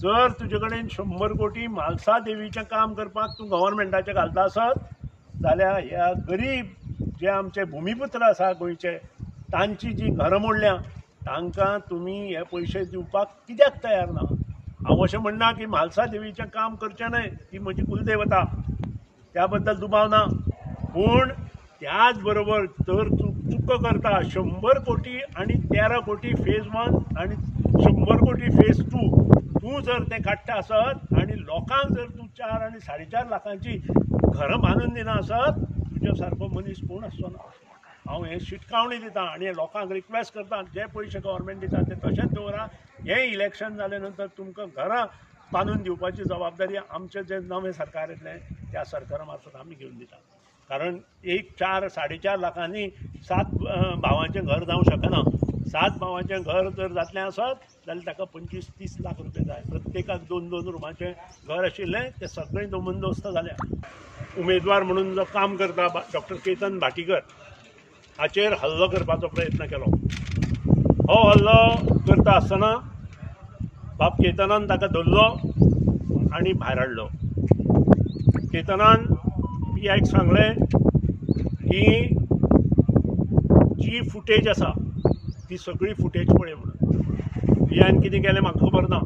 जर तुजे कडेन 100 कोटी म्हालसा देवीचें काम करपाक तूं गव्हर्मेंटाचें घालता आसत जाल्यार ह्या गरीब जे आमचे भुमिपुत्र आसा गोंयचे तांची जी घरां मोडल्या तांकां तुमी हे पयशे दिवपाक कित्याक तयार ना? हांव अशें म्हणना की म्हालसा देवीचें काम करचें न्हय, ती म्हजी कुलदेवता, त्या बद्दल दुबाव ना, पूण त्याच बरोबर जर तूं चुको करता 100 कोटी आनी 13 कोटी फेज 1 आनी 100 कोटी फेज 2 तूं जर तें काडटा आसत आनी लोकांक जर तूं 4 आनी 4.5 लाखांची घरां बांदून दिना आसत तुज्या सारको मनीस कोण आसचो ना. हांव हें शिटकावणी दिता आनी लोकांक रिक्वेस्ट करता, जे पयशे गव्हर्मेंट दिता ते तशेंच दवरा. हें इलेक्शन जाले नंतर तुमकां घरां बांदून दिवपाची जबाबदारी आमचें जें नवें सरकार येतलें त्या सरकारा मार्फत आमी घेवन दिता. कारण एक 4-4.5 लाखांनी 7 भावांचें घर जावंक शकना. 7 भावांचें घर जर जातलें आसत जाल्यार ताका 25-30 लाख रुपया जाय. प्रत्येकाक 2-2 रुमाचें घर आशिल्लें तें सगळें दोमनदोस्त जाल्या. उमेदवार म्हणून जो काम करता डॉक्टर केतन भाटीकर हाचेर हल्लो करपाचो प्रयत्न केलो. हो हल्लो करता आसतना बाब केतनान ताका धरलो आनी भायर हाडलो. केतनान PIक सांगलें की जी फुटेज आसा ती सगळी फुटेज पळय म्हणून. PIन कितें केलें म्हाका खबर ना.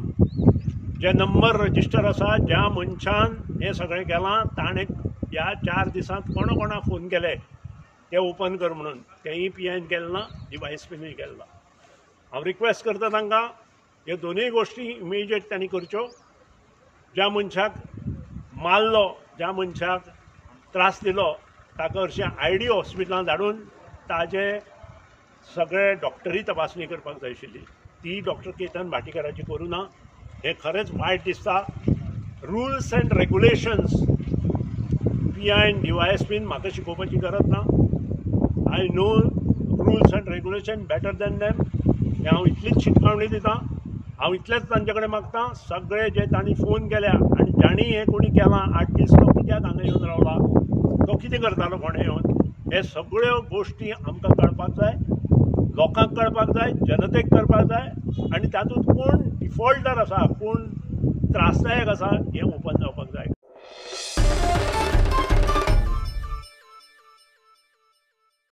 जे नंबर रजिस्टर आसा, ज्या मनशान हें सगळें केलां ताणें ह्या 4 दिसांत कोणाक फोन केले ते ओपन कर म्हणून, तेंय PIन केलें ना, DYSPनूय केलें ना. हांव रिक्वेस्ट करता तांकां ह्यो दोनूय गोश्टी इमिजिएट तांणी करच्यो. ज्या मनशाक मारलो, ज्या मनशाक त्रास दिलो ताका हरशीं ID हॉस्पिटलांत धाडून ताजे सगळे डॉक्टरी तपासणी करपाक जाय आशिल्ली. ती डॉक्टर केतन भाटीकराची करूं ना. हें खरेंच वायट दिसता. रुल्स एंड रेग्युलेशन्स PIन DYSPन म्हाका शिकोवपाची गरज ना. I know rules and regulation better than them. हें हांव इतलीच शिटकावणी दिता. हांव इतलेंच तांचे कडेन मागतां, सगळे जे तांणी फोन केल्या आनी जाणी हें कोणी केलां 8 दीस तो कित्याक हांगा येवन रावला, तो कितें करतालो फोंड्या येवन, हे सगळ्यो गोश्टी आमकां कळपाक जाय, लोकांक कळपाक जाय, जनतेक कळपाक जाय आनी तातूंत कोण डिफॉल्टर आसा, कोण त्रासदायक आसा हें ओपन जावपाक जाय.